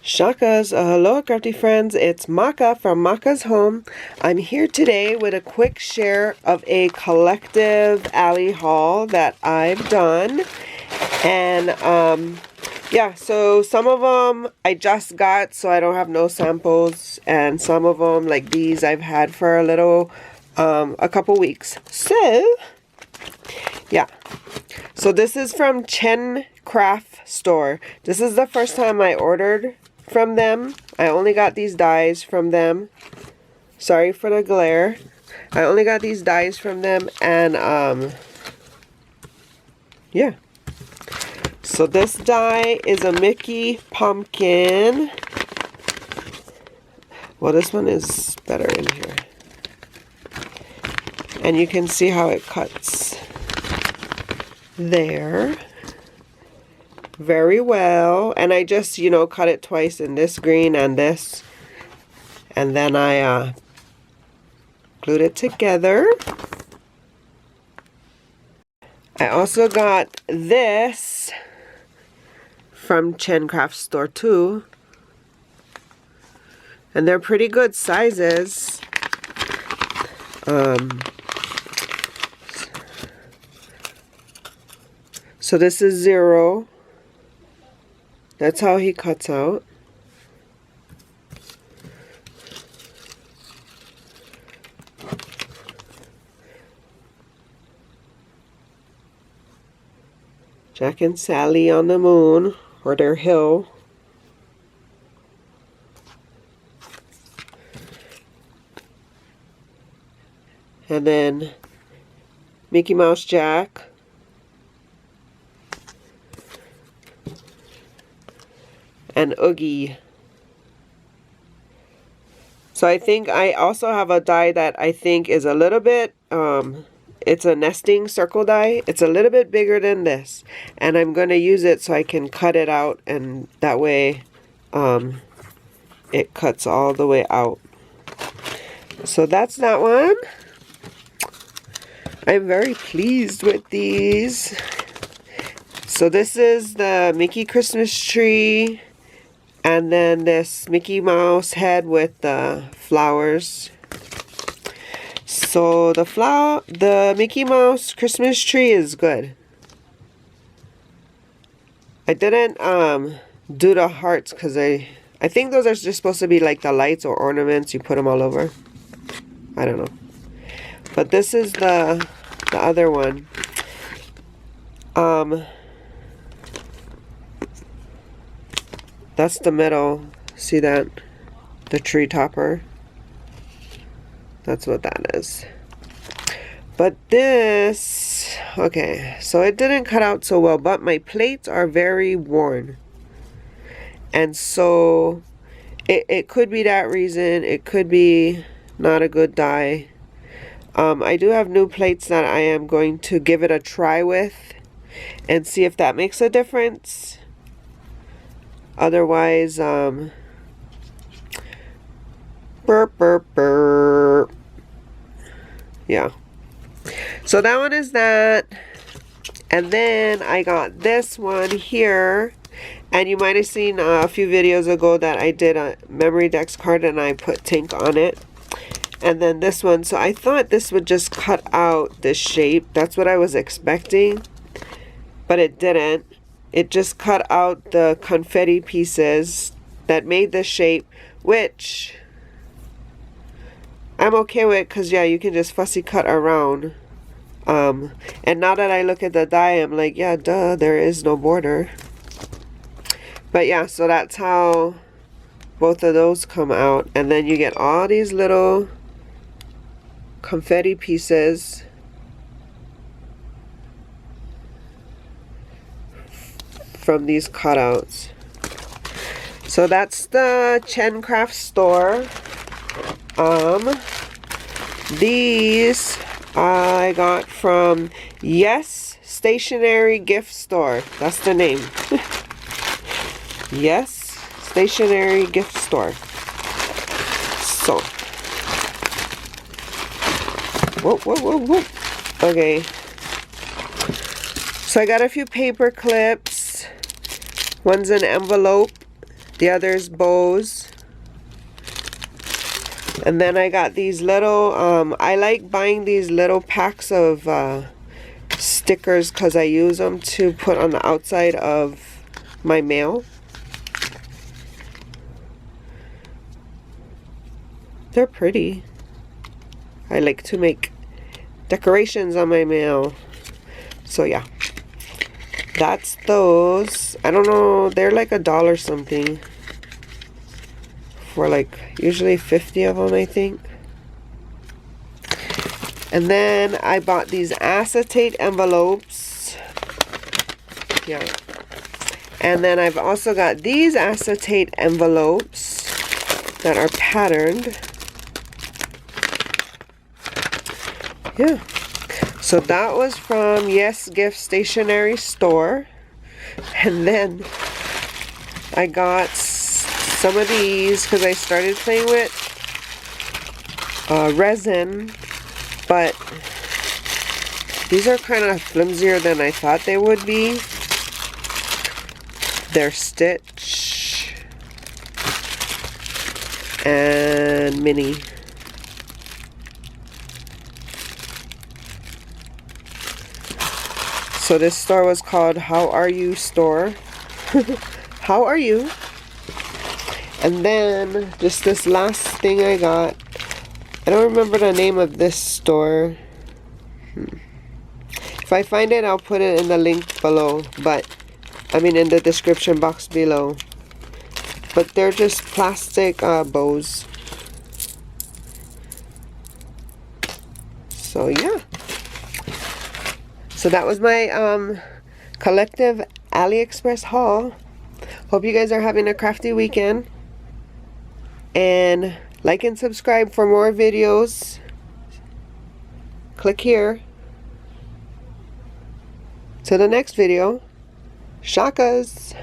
Shakas, hello crafty friends, it's Maka from Makaz Home. I'm here today with a quick share of a collective alley haul that I've done. And yeah, so some of them I just got, so I don't have no samples, and some of them like these I've had for a couple weeks. So yeah, so this is from Chen Craft Store. This is the first time I ordered from them. I only got these dies from them. Sorry for the glare. I only got these dies from them, and yeah. So this die is a Mickey pumpkin. Well, this one is better in here. And you can see how it cuts there very well. And I just, cut it twice in this green and this. And then I glued it together. I also got this from Chen Craft Store too. And they're pretty good sizes. So this is 0. That's how he cuts out. Jack and Sally on the moon, or their hill. And then Mickey Mouse Jack. And Oogie. So I think I also have a die that I think is a little bit, it's a nesting circle die. It's a little bit bigger than this. And I'm going to use it so I can cut it out, and that way it cuts all the way out. So that's that one. I'm very pleased with these. So this is the Mickey Christmas tree. And then this Mickey Mouse head with the flowers. So the Mickey Mouse Christmas tree is good. I didn't do the hearts because I think those are just supposed to be like the lights or ornaments. You put them all over. I don't know. But this is the other one. That's the middle. See that? The tree topper. That's what that is. But this, okay, so it didn't cut out so well, but my plates are very worn. And so it could be that reason. It could be not a good die. I do have new plates that I am going to give it a try with and see if that makes a difference. Otherwise, burp, burp, burp. Yeah. So that one is that. And then I got this one here. And you might have seen a few videos ago that I did a memory decks card and I put Tink on it. And then this one. So I thought this would just cut out this shape. That's what I was expecting. But it didn't. It just cut out the confetti pieces that made the shape, which I'm okay with because, yeah, you can just fussy cut around. And now that I look at the die, I'm like, yeah, duh, there is no border. But, yeah, so that's how both of those come out. And then you get all these little confetti pieces from these cutouts. So that's the Chen Craft Store. These I got from Yes Stationery Gift Store. That's the name. Yes Stationery Gift Store. So, whoa, whoa, whoa, whoa. Okay. So I got a few paper clips. One's an envelope. The other's bows. And then I got these little, I like buying these little packs of stickers because I use them to put on the outside of my mail. They're pretty. I like to make decorations on my mail. So yeah, that's those. I don't know, they're like $1 something. For like usually 50 of them, I think. And then I bought these acetate envelopes. Yeah. And then I've also got these acetate envelopes that are patterned. Yeah. So that was from Yes Gift Stationery Store. And then I got some of these because I started playing with resin, but these are kind of flimsier than I thought they would be. They're Stitch and Mini. So this store was called How Are You Store. How are you? And then just this last thing I got. I don't remember the name of this store. If I find it, I'll put it in the link below. But I mean in the description box below. But they're just plastic bows. So yeah. So that was my collective AliExpress haul. Hope you guys are having a crafty weekend. And like and subscribe for more videos. Click here. To the next video. Shakas.